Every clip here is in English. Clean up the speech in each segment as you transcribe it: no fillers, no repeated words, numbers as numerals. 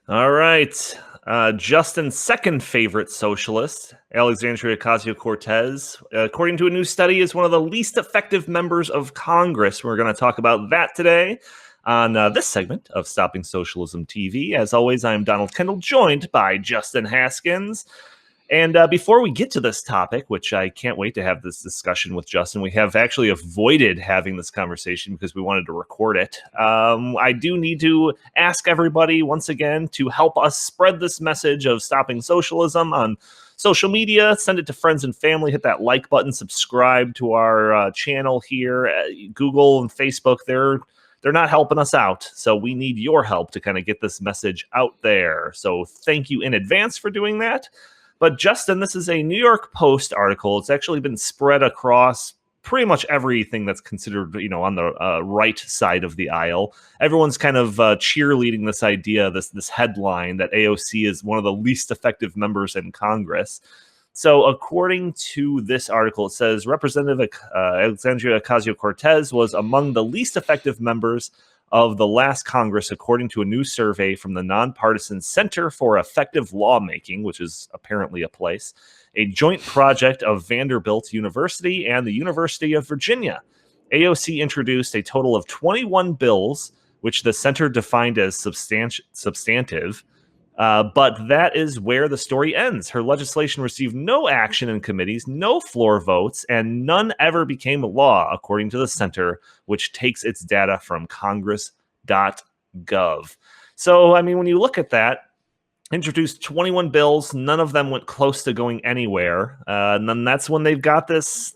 All right. Justin's second favorite socialist, Alexandria Ocasio-Cortez, according to a new study, is one of the least effective members of Congress. We're going to talk about that today on this segment of Stopping Socialism TV. As always, I'm Donald Kendal, joined by Justin Haskins. And before we get to this topic, which I can't wait to have this discussion with Justin, we have actually avoided having this conversation because we wanted to record it. I do need to ask everybody once again to help us spread this message of stopping socialism on social media. Send it to friends and family. Hit that like button. Subscribe to our channel here. Google and Facebook, they're not helping us out. So we need your help to kind of get this message out there. So thank you in advance for doing that. But Justin, this is a New York Post article. It's actually been spread across pretty much everything that's considered, on the right side of the aisle. Everyone's kind of cheerleading this idea, this headline that AOC is one of the least effective members in Congress. So according to this article, it says Representative Alexandria Ocasio-Cortez was among the least effective members of the last Congress, according to a new survey from the nonpartisan Center for Effective Lawmaking, which is apparently a place, a joint project of Vanderbilt University and the University of Virginia. AOC introduced a total of 21 bills, which the center defined as substantive, but that is where the story ends. Her legislation received no action in committees, no floor votes, and none ever became law, according to the center, which takes its data from congress.gov. So, when you look at that, introduced 21 bills, none of them went close to going anywhere. And then that's when they've got this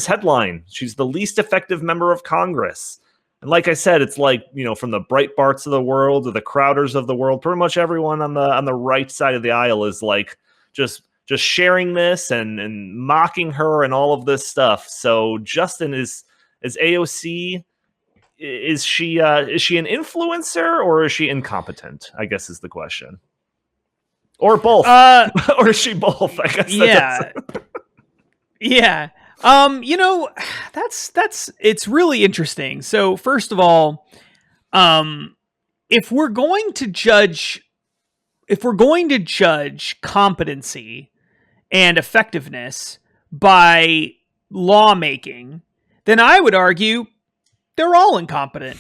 headline. She's the least effective member of Congress. And like I said, it's like, from the Breitbarts of the world or the Crowders of the world, pretty much everyone on the right side of the aisle is like just sharing this and mocking her and all of this stuff. So Justin, is AOC, is she an influencer or is she incompetent? I guess is the question. Or both. Or is she both? I guess. Yeah. Yeah. It's really interesting. So first of all, if we're going to judge competency and effectiveness by lawmaking, then I would argue they're all incompetent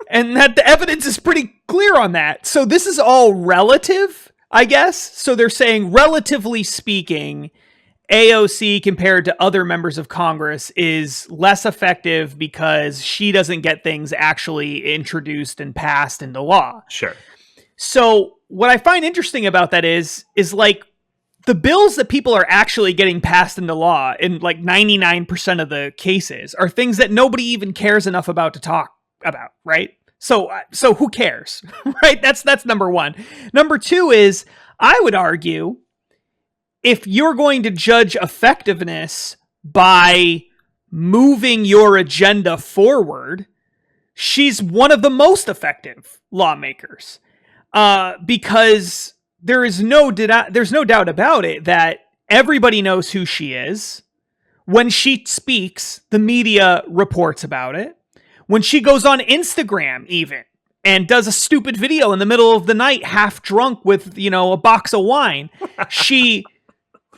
and that the evidence is pretty clear on that. So this is all relative, I guess. So they're saying, relatively speaking, AOC compared to other members of Congress is less effective because she doesn't get things actually introduced and passed into law. Sure. So what I find interesting about that is like the bills that people are actually getting passed into law in like 99% of the cases are things that nobody even cares enough about to talk about, right? So who cares, right? That's number one. Number two is, I would argue, if you're going to judge effectiveness by moving your agenda forward, she's one of the most effective lawmakers. Because there's no doubt about it that everybody knows who she is. When she speaks, the media reports about it. When she goes on Instagram even and does a stupid video in the middle of the night, half drunk with, a box of wine,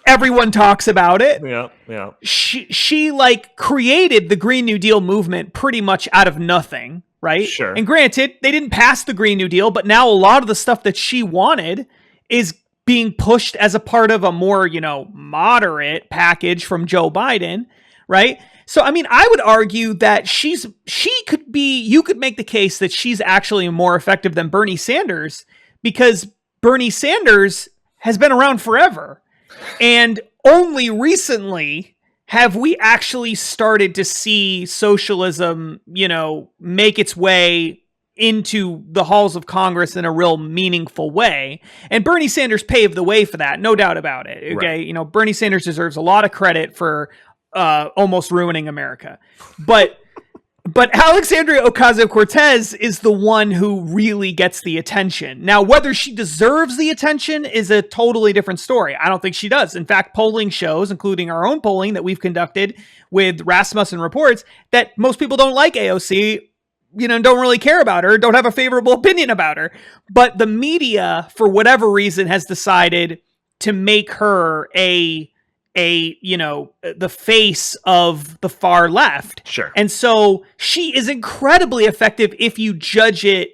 everyone talks about it. Yeah. She like created the Green New Deal movement pretty much out of nothing, right? Sure. And granted, they didn't pass the Green New Deal, but now a lot of the stuff that she wanted is being pushed as a part of a more, moderate package from Joe Biden, right? So, I would argue that you could make the case that she's actually more effective than Bernie Sanders, because Bernie Sanders has been around forever. And only recently have we actually started to see socialism, make its way into the halls of Congress in a real meaningful way. And Bernie Sanders paved the way for that, no doubt about it. Okay. Right. Bernie Sanders deserves a lot of credit for almost ruining America. But Alexandria Ocasio-Cortez is the one who really gets the attention. Now, whether she deserves the attention is a totally different story. I don't think she does. In fact, polling shows, including our own polling that we've conducted with Rasmussen Reports, that most people don't like AOC don't really care about her, don't have a favorable opinion about her. But the media, for whatever reason, has decided to make her the face of the far left. Sure. And so she is incredibly effective if you judge it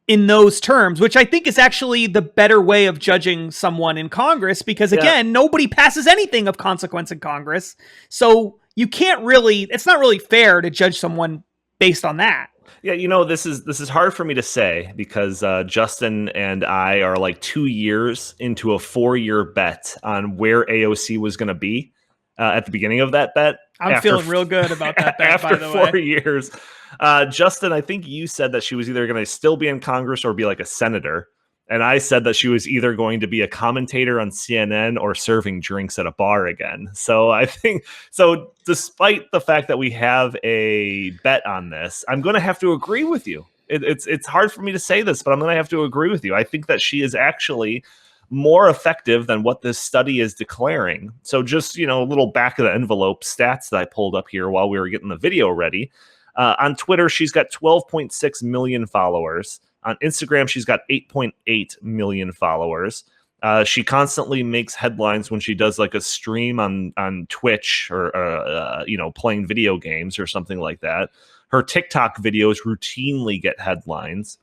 in those terms, which I think is actually the better way of judging someone in Congress, because again, nobody passes anything of consequence in Congress. So you can't really, it's not really fair to judge someone based on that. Yeah, this is hard for me to say because Justin and I are like 2 years into a 4-year bet on where AOC was going to be at the beginning of that bet. I'm feeling real good about that bet, after by the way. 4 years. Justin, I think you said that she was either going to still be in Congress or be like a senator. And I said that she was either going to be a commentator on CNN or serving drinks at a bar again. So I think, despite the fact that we have a bet on this, I'm going to have to agree with you. It's hard for me to say this, but I'm going to have to agree with you. I think that she is actually more effective than what this study is declaring. So just, a little back of the envelope stats that I pulled up here while we were getting the video ready. On Twitter, she's got 12.6 million followers. On Instagram, she's got 8.8 million followers. She constantly makes headlines when she does like a stream on Twitch or, playing video games or something like that. Her TikTok videos routinely get headlines.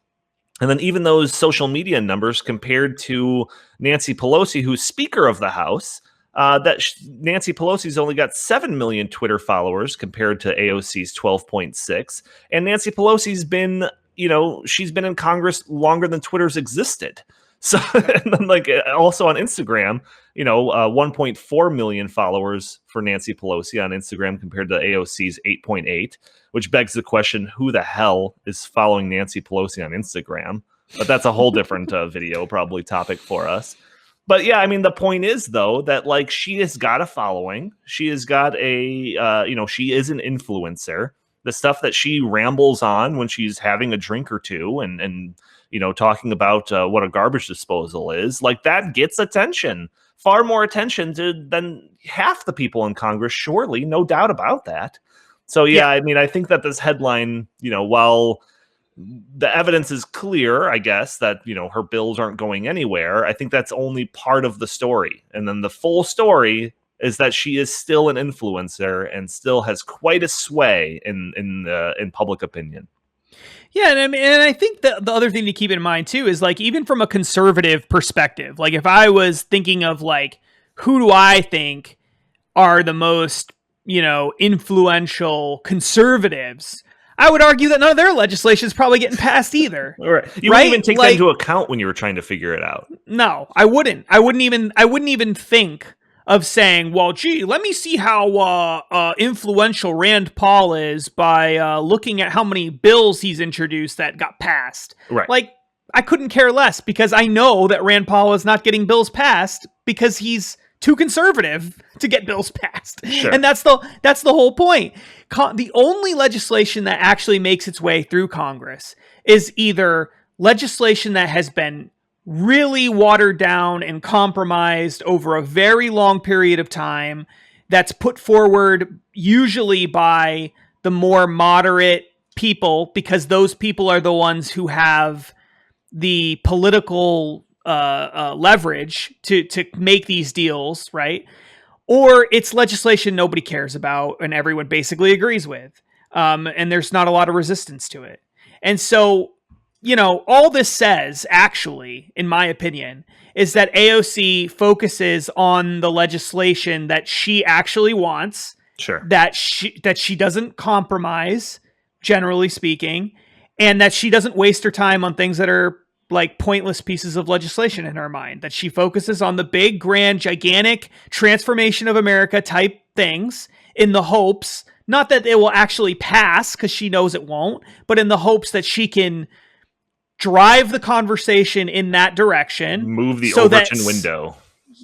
And then even those social media numbers compared to Nancy Pelosi, who's Speaker of the House, Nancy Pelosi's only got 7 million Twitter followers compared to AOC's 12.6. And Nancy Pelosi's been, she's been in Congress longer than Twitter's existed. So, and then also on Instagram, 1.4 million followers for Nancy Pelosi on Instagram compared to AOC's 8.8, which begs the question, who the hell is following Nancy Pelosi on Instagram? But that's a whole different video, probably topic for us. But yeah, I mean, the point is, though, that she has got a following. She has got she is an influencer. The stuff that she rambles on when she's having a drink or two and talking about what a garbage disposal is, that gets attention, far more attention than half the people in Congress, surely, no doubt about that. So, yeah, I mean, I think that this headline, while the evidence is clear, I guess, that, her bills aren't going anywhere, I think that's only part of the story. And then the full story is that she is still an influencer and still has quite a sway in public opinion. Yeah, and I think the other thing to keep in mind too is even from a conservative perspective, if I was thinking of who do I think are the most influential conservatives, I would argue that none of their legislation is probably getting passed either. Right. You wouldn't even take that into account when you were trying to figure it out. No, I wouldn't. I wouldn't even think of saying, well, gee, let me see how influential Rand Paul is by looking at how many bills he's introduced that got passed. Right. I couldn't care less because I know that Rand Paul is not getting bills passed because he's too conservative to get bills passed. Sure. And that's the whole point. The only legislation that actually makes its way through Congress is either legislation that has been really watered down and compromised over a very long period of time, that's put forward usually by the more moderate people, because those people are the ones who have the political leverage to make these deals, right? Or it's legislation nobody cares about and everyone basically agrees with, and there's not a lot of resistance to it. And so, all this says, actually, in my opinion, is that AOC focuses on the legislation that she actually wants. Sure. That she doesn't compromise, generally speaking, and that she doesn't waste her time on things that are pointless pieces of legislation in her mind. That she focuses on the big, grand, gigantic transformation of America type things in the hopes, not that it will actually pass, because she knows it won't, but in the hopes that she can drive the conversation in that direction. Move the Overton window.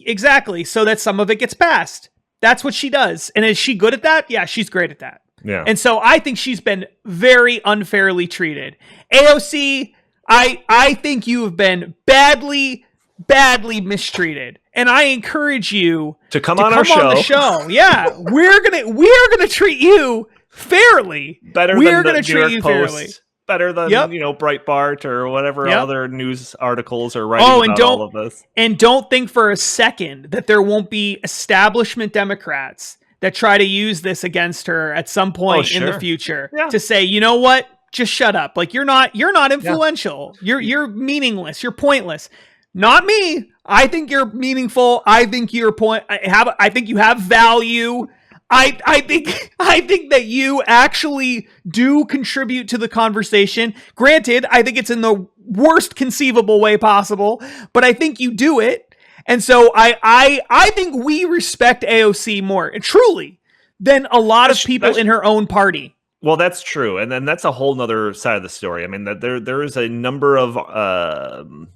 Exactly. So that some of it gets passed. That's what she does. And is she good at that? Yeah, she's great at that. Yeah. And so I think she's been very unfairly treated. AOC, I think you have been badly mistreated. And I encourage you to come on the show. Yeah. We're gonna treat you fairly. Better than the New York Post better than Yep. Breitbart or whatever Yep. other news articles are writing about all of this. And don't think for a second that there won't be establishment Democrats that try to use this against her at some point in the future to say, you know what, just shut up. Like you're not influential. You're meaningless. You're pointless. Not me. I think you're meaningful. I think I think you have value. I think that you actually do contribute to the conversation. Granted, I think it's in the worst conceivable way possible, but I think you do it. And so I think we respect AOC more, truly, than a lot of people in her own party. Well, that's true, and then that's a whole nother side of the story. I mean, that there is a number of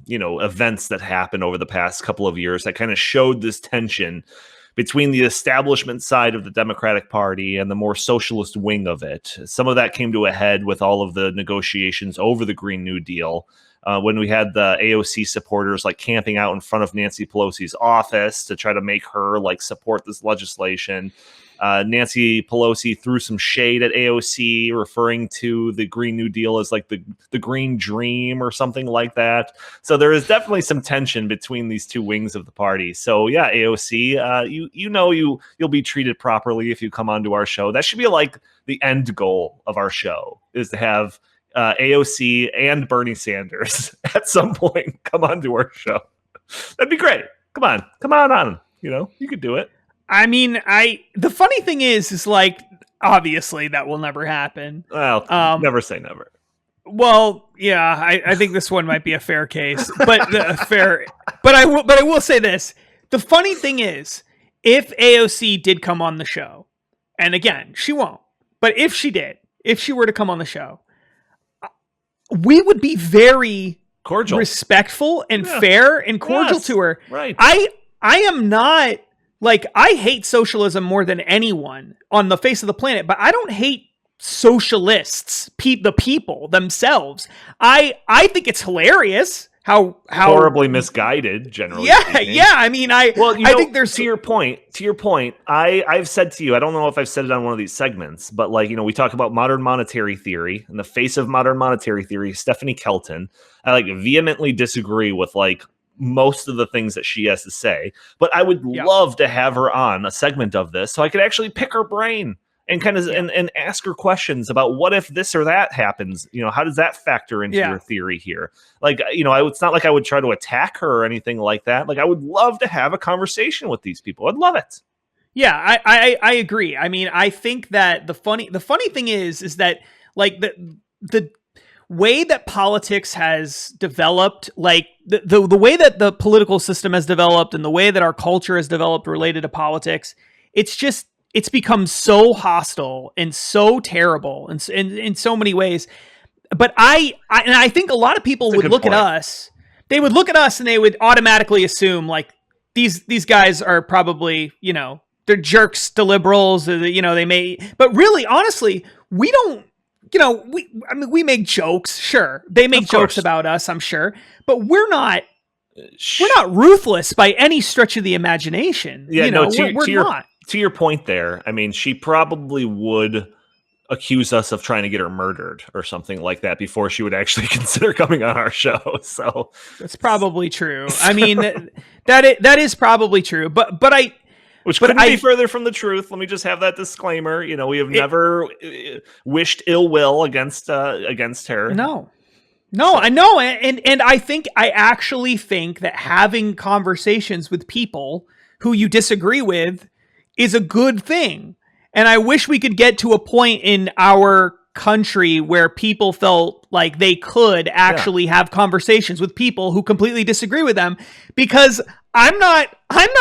events that happened over the past couple of years that kind of showed this tension between the establishment side of the Democratic Party and the more socialist wing of it. Some of that came to a head with all of the negotiations over the Green New Deal, when we had the AOC supporters like camping out in front of Nancy Pelosi's office to try to make her like support this legislation. Nancy Pelosi threw some shade at AOC, referring to the Green New Deal as like the Green Dream or something like that. So there is definitely some tension between these two wings of the party. So yeah, AOC, you'll be treated properly if you come onto our show. That should be like the end goal of our show, is to have AOC and Bernie Sanders at some point come onto our show. That'd be great. Come on. You could do it. I mean, the funny thing is like, obviously that will never happen. Well, never say never. Well, yeah, I think this one might be a fair case, but but I will say this. The funny thing is, if AOC did come on the show, and again, she won't, but if she were to come on the show, we would be very cordial, respectful and fair and cordial to her. Right. I am not. Like, I hate socialism more than anyone on the face of the planet, but I don't hate socialists, the people themselves. I think it's hilarious how horribly misguided, generally. Yeah. I mean, I think there's to your point. I've said to you, I don't know if I've said it on one of these segments, but like, we talk about modern monetary theory. In the face of modern monetary theory, Stephanie Kelton, I like vehemently disagree with like most of the things that she has to say, but I would love to have her on a segment of this so I could actually pick her brain and kind of and ask her questions about what if this or that happens. How does that factor into your theory here? Like, it's not like I would try to attack her or anything like that. Like, I would love to have a conversation with these people. I'd love it. Yeah, I agree. I mean, I think that the funny thing is that like the way that politics has developed, like the way that the political system has developed and the way that our culture has developed related to politics, it's become so hostile and so terrible in so many ways. But I think a lot of people would look at us. They would look at us and they would automatically assume like these guys are probably, they're jerks to liberals. They may, but really, honestly, we don't. We make jokes, sure. They make jokes about us, I'm sure, but we're not ruthless by any stretch of the imagination. Yeah, we're not. To your point there, I mean, she probably would accuse us of trying to get her murdered or something like that before she would actually consider coming on our show. So that's probably true. I mean, that is probably true, which couldn't be further from the truth. Let me just have that disclaimer. We have never wished ill will against her. No, I know. And I actually think that having conversations with people who you disagree with is a good thing. And I wish we could get to a point in our country where people felt like they could actually have conversations with people who completely disagree with them, because I'm not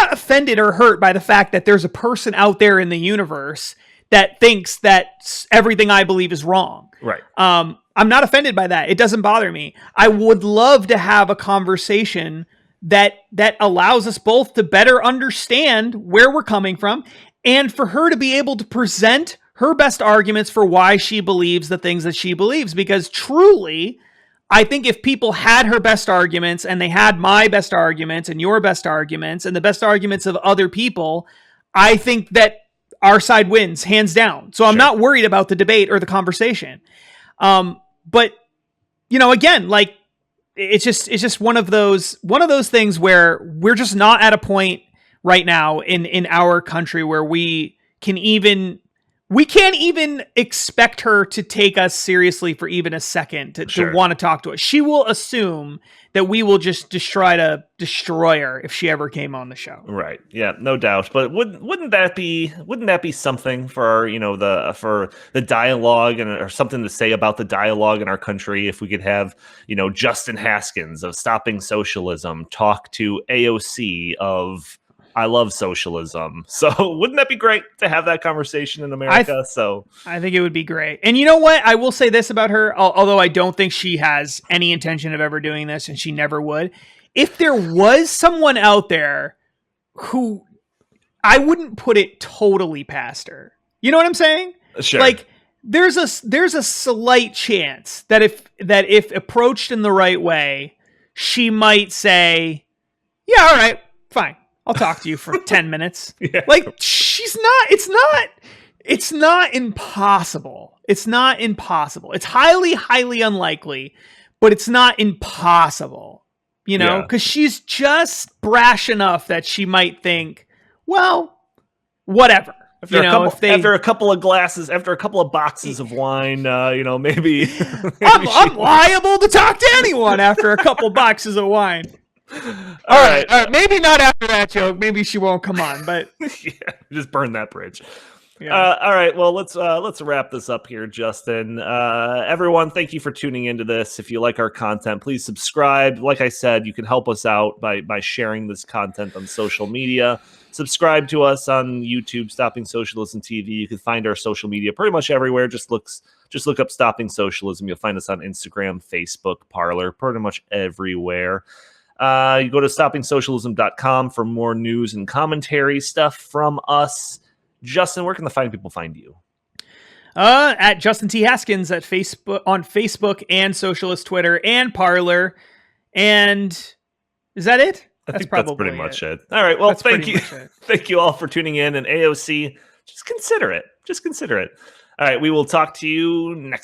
offended or hurt by the fact that there's a person out there in the universe that thinks that everything I believe is wrong. Right. I'm not offended by that. It doesn't bother me. I would love to have a conversation that allows us both to better understand where we're coming from, and for her to be able to present her best arguments for why she believes the things that she believes. Because truly, I think if people had her best arguments and they had my best arguments and your best arguments and the best arguments of other people, I think that our side wins hands down. So I'm not worried about the debate or the conversation. But again, like it's just one of those things where we're just not at a point right now in our country where we can't even expect her to take us seriously for even a second to want to talk to us. She will assume that we will just try to destroy her if she ever came on the show. Right. Yeah, no doubt. But wouldn't that be something for our, for the dialogue or something to say about the dialogue in our country if we could have, Justin Haskins of Stopping Socialism talk to AOC of I love socialism. So wouldn't that be great to have that conversation in America? I think it would be great. And you know what? I will say this about her, although I don't think she has any intention of ever doing this, and she never would. If there was someone out there who I wouldn't put it totally past her. You know what I'm saying? Sure. Like there's a slight chance that if approached in the right way, she might say, "Yeah, all right, fine. I'll talk to you for 10 minutes." Yeah. Like it's not impossible. It's not impossible. It's highly, highly unlikely, but it's not impossible, because she's just brash enough that she might think, well, whatever. After a couple of boxes of wine, maybe, I'm liable to talk to anyone after a couple boxes of wine. All right. Maybe not after that joke. Maybe she won't come on, but yeah, just burn that bridge. Yeah. All right. Well, let's wrap this up here, Justin. Everyone, thank you for tuning into this. If you like our content, please subscribe. Like I said, you can help us out by sharing this content on social media. Subscribe to us on YouTube, Stopping Socialism TV. You can find our social media pretty much everywhere. Just look up Stopping Socialism. You'll find us on Instagram, Facebook, Parler, pretty much everywhere. You go to stoppingsocialism.com for more news and commentary stuff from us. Justin, where can the fine people find you? At Justin T. Haskins on Facebook and Socialist Twitter and Parler. And is that it? That's pretty much it. All right. Well, thank you. Thank you all for tuning in. And AOC, just consider it. All right. We will talk to you next time.